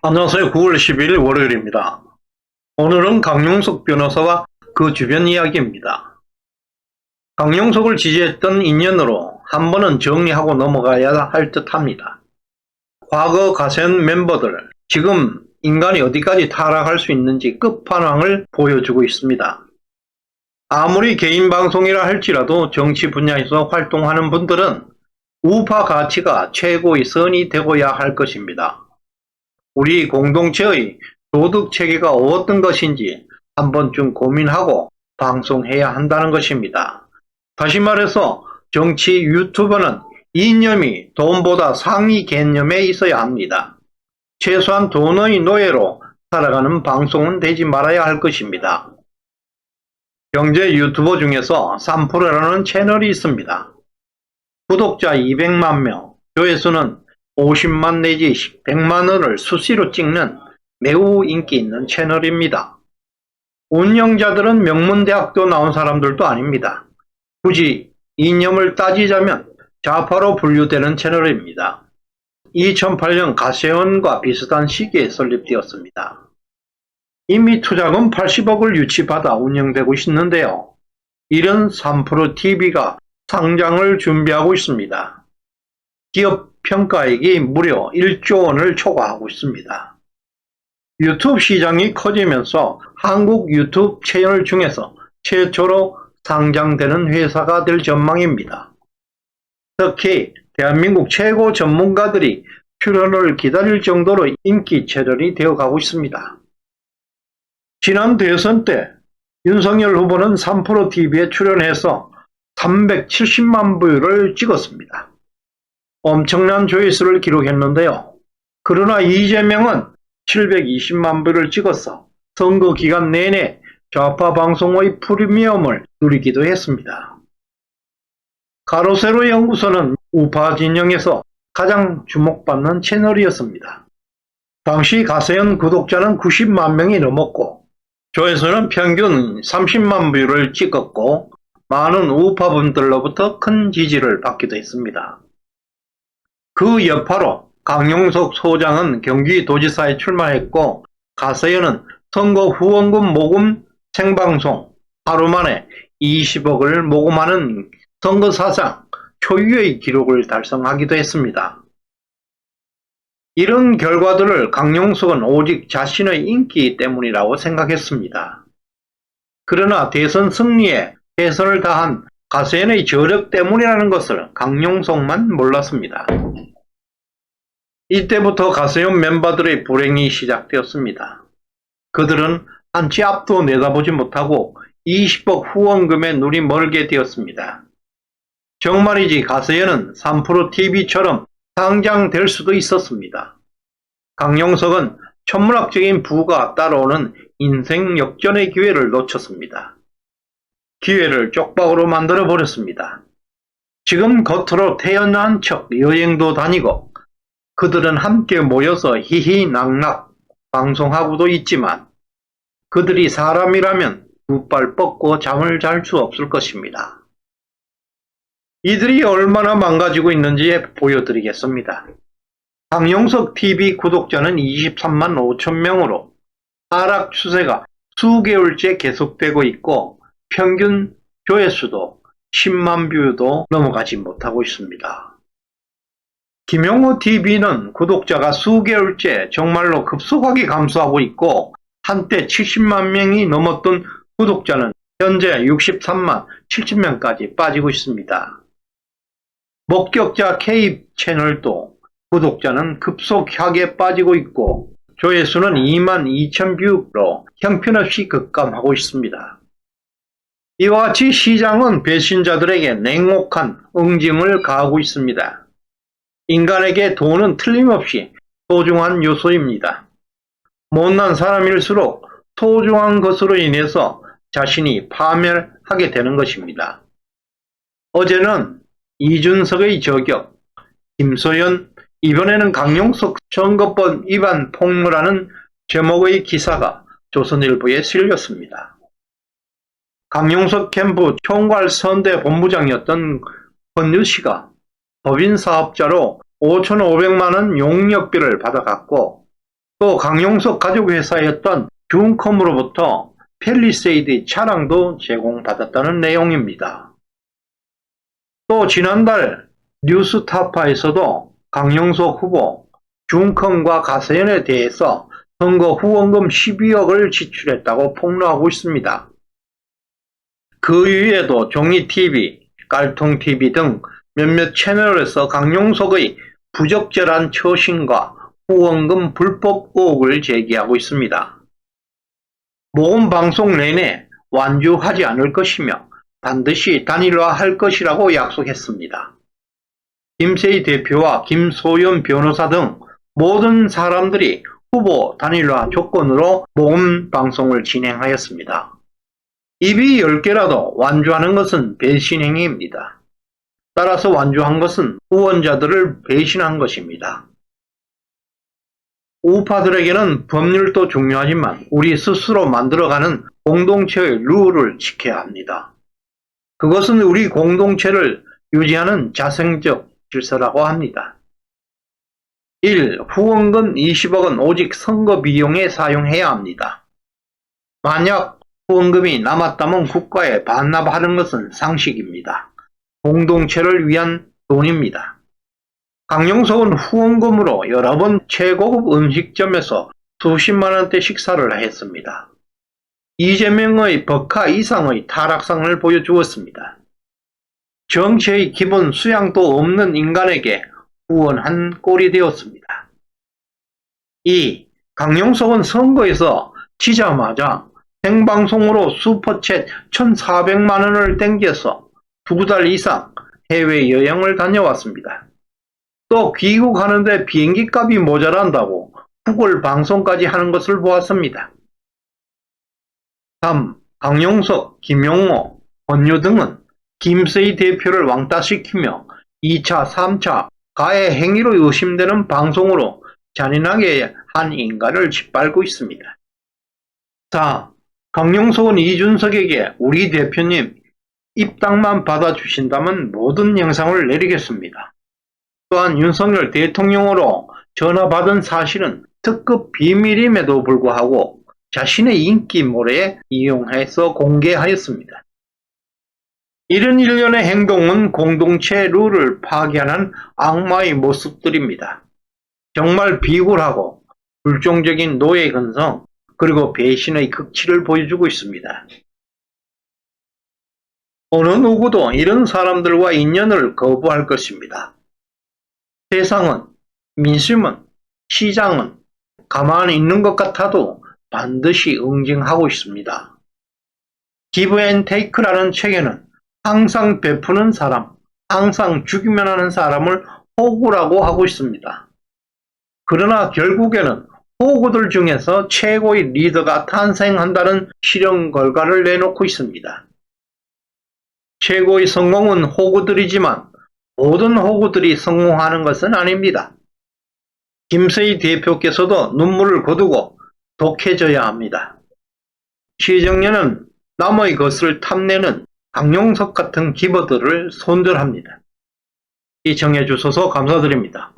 안녕하세요. 9월 12일 월요일입니다. 오늘은 강용석 변호사와 그 주변 이야기입니다. 강용석을 지지했던 인연으로 한 번은 정리하고 넘어가야 할 듯합니다. 과거 가세현 멤버들, 지금 인간이 어디까지 타락할 수 있는지 끝판왕을 보여주고 있습니다. 아무리 개인 방송이라 할지라도 정치 분야에서 활동하는 분들은 우파 가치가 최고의 선이 되고야 할 것입니다. 우리 공동체의 도덕체계가 어떤 것인지 한 번쯤 고민하고 방송해야 한다는 것입니다. 다시 말해서 정치 유튜버는 이념이 돈보다 상위 개념에 있어야 합니다. 최소한 돈의 노예로 살아가는 방송은 되지 말아야 할 것입니다. 경제 유튜버 중에서 3프로라는 채널이 있습니다. 구독자 200만 명, 조회수는 50만 내지 100만 원을 수시로 찍는 매우 인기 있는 채널입니다. 운영자들은 명문대학도 나온 사람들도 아닙니다. 굳이 이념을 따지자면 좌파로 분류되는 채널입니다. 2008년 가세현과 비슷한 시기에 설립되었습니다. 이미 투자금 80억을 유치받아 운영되고 있는데요. 이런 3프로TV가 상장을 준비하고 있습니다. 기업 평가액이 무려 1조 원을 초과하고 있습니다. 유튜브 시장이 커지면서 한국 유튜브 채널 중에서 최초로 상장되는 회사가 될 전망입니다. 특히 대한민국 최고 전문가들이 출연을 기다릴 정도로 인기 채널이 되어가고 있습니다. 지난 대선 때 윤석열 후보는 3프로TV에 출연해서 370만 뷰를 찍었습니다. 엄청난 조회수를 기록했는데요. 그러나 이재명은 720만 뷰를 찍어서 선거 기간 내내 좌파 방송의 프리미엄을 누리기도 했습니다. 가로세로 연구소는 우파 진영에서 가장 주목받는 채널이었습니다. 당시 가세현 구독자는 90만 명이 넘었고 조회수는 평균 30만 뷰를 찍었고 많은 우파분들로부터 큰 지지를 받기도 했습니다. 그 여파로 강용석 소장은 경기도지사에 출마했고 가세현은 선거 후원금 모금 생방송 하루 만에 20억을 모금하는 선거 사상 초유의 기록을 달성하기도 했습니다. 이런 결과들을 강용석은 오직 자신의 인기 때문이라고 생각했습니다. 그러나 대선 승리에 최선을 다한 가세현의 저력 때문이라는 것을 강용석만 몰랐습니다. 이때부터 가세현 멤버들의 불행이 시작되었습니다. 그들은 한치 앞도 내다보지 못하고 20억 후원금에 눈이 멀게 되었습니다. 정말이지 가세현은 3프로TV처럼 상장될 수도 있었습니다. 강용석은 천문학적인 부가 따라오는 인생 역전의 기회를 놓쳤습니다. 기회를 쪽박으로 만들어 버렸습니다. 지금 겉으로 태연한 척 여행도 다니고 그들은 함께 모여서 히히낙낙 방송하고도 있지만 그들이 사람이라면 두 팔 뻗고 잠을 잘 수 없을 것입니다. 이들이 얼마나 망가지고 있는지 보여드리겠습니다. 강용석 TV 구독자는 23만 5천 명으로 하락 추세가 수개월째 계속되고 있고 평균 조회수도 10만 뷰도 넘어가지 못하고 있습니다. 김용호 TV는 구독자가 수개월째 정말로 급속하게 감소하고 있고 한때 70만 명이 넘었던 구독자는 현재 63만 7천 명까지 빠지고 있습니다. 목격자 K 채널도 구독자는 급속하게 빠지고 있고 조회수는 2만 2천 뷰로 형편없이 급감하고 있습니다. 이와 같이 시장은 배신자들에게 냉혹한 응징을 가하고 있습니다. 인간에게 돈은 틀림없이 소중한 요소입니다. 못난 사람일수록 소중한 것으로 인해서 자신이 파멸하게 되는 것입니다. 어제는 이준석의 저격, 김소연, 이번에는 강용석 선거법 위반 폭로라는 제목의 기사가 조선일보에 실렸습니다. 강용석 캠프 총괄선대 본부장이었던 권유 씨가 법인 사업자로 5,500만 원 용역비를 받아갔고 또 강용석 가족회사였던 중컴으로부터 펠리세이드 차량도 제공받았다는 내용입니다. 또 지난달 뉴스타파에서도 강용석 후보, 중컴과 가세연에 대해서 선거 후원금 12억을 지출했다고 폭로하고 있습니다. 그 이후에도 종이TV, 깔통TV 등 몇몇 채널에서 강용석의 부적절한 처신과 후원금 불법 의혹을 제기하고 있습니다. 모금 방송 내내 완주하지 않을 것이며 반드시 단일화할 것이라고 약속했습니다. 김세희 대표와 김소연 변호사 등 모든 사람들이 후보 단일화 조건으로 모금 방송을 진행하였습니다. 입이 10개라도 완주하는 것은 배신 행위입니다. 따라서 완주한 것은 후원자들을 배신한 것입니다. 우파들에게는 법률도 중요하지만 우리 스스로 만들어가는 공동체의 룰을 지켜야 합니다. 그것은 우리 공동체를 유지하는 자생적 질서라고 합니다. 1. 후원금 20억은 오직 선거 비용에 사용해야 합니다. 만약 후원금이 남았다면 국가에 반납하는 것은 상식입니다. 공동체를 위한 돈입니다. 강용석은 후원금으로 여러 번 최고급 음식점에서 수십만 원대 식사를 했습니다. 이재명의 법카 이상의 타락상을 보여주었습니다. 정치의 기본 수양도 없는 인간에게 후원한 꼴이 되었습니다. 2. 강용석은 선거에서 지자마자 생방송으로 슈퍼챗 1,400만 원을 땡겨서 2달 이상 해외여행을 다녀왔습니다. 또 귀국하는데 비행기값이 모자란다고 구글 방송까지 하는 것을 보았습니다. 3. 강용석, 김용호, 권유 등은 김세희 대표를 왕따시키며 2차, 3차 가해 행위로 의심되는 방송으로 잔인하게 한 인간을 짓밟고 있습니다. 4. 강용석은 이준석에게 우리 대표님 입당만 받아주신다면 모든 영상을 내리겠습니다. 또한 윤석열 대통령으로 전화받은 사실은 특급 비밀임에도 불구하고 자신의 인기 모래에 이용해서 공개하였습니다. 이런 일련의 행동은 공동체 룰을 파괴하는 악마의 모습들입니다. 정말 비굴하고 불종적인 노예 근성 그리고 배신의 극치를 보여주고 있습니다. 어느 누구도 이런 사람들과 인연을 거부할 것입니다. 세상은, 민심은, 시장은 가만히 있는 것 같아도 반드시 응징하고 있습니다. 기브 앤 테이크라는 책에는 항상 베푸는 사람, 항상 주기만 하는 사람을 호구라고 하고 있습니다. 그러나 결국에는 호구들 중에서 최고의 리더가 탄생한다는 실험 결과를 내놓고 있습니다. 최고의 성공은 호구들이지만 모든 호구들이 성공하는 것은 아닙니다. 김세희 대표께서도 눈물을 거두고 독해져야 합니다. 시정년은 남의 것을 탐내는 강용석 같은 기버들을 손절합니다. 시청해 주셔서 감사드립니다.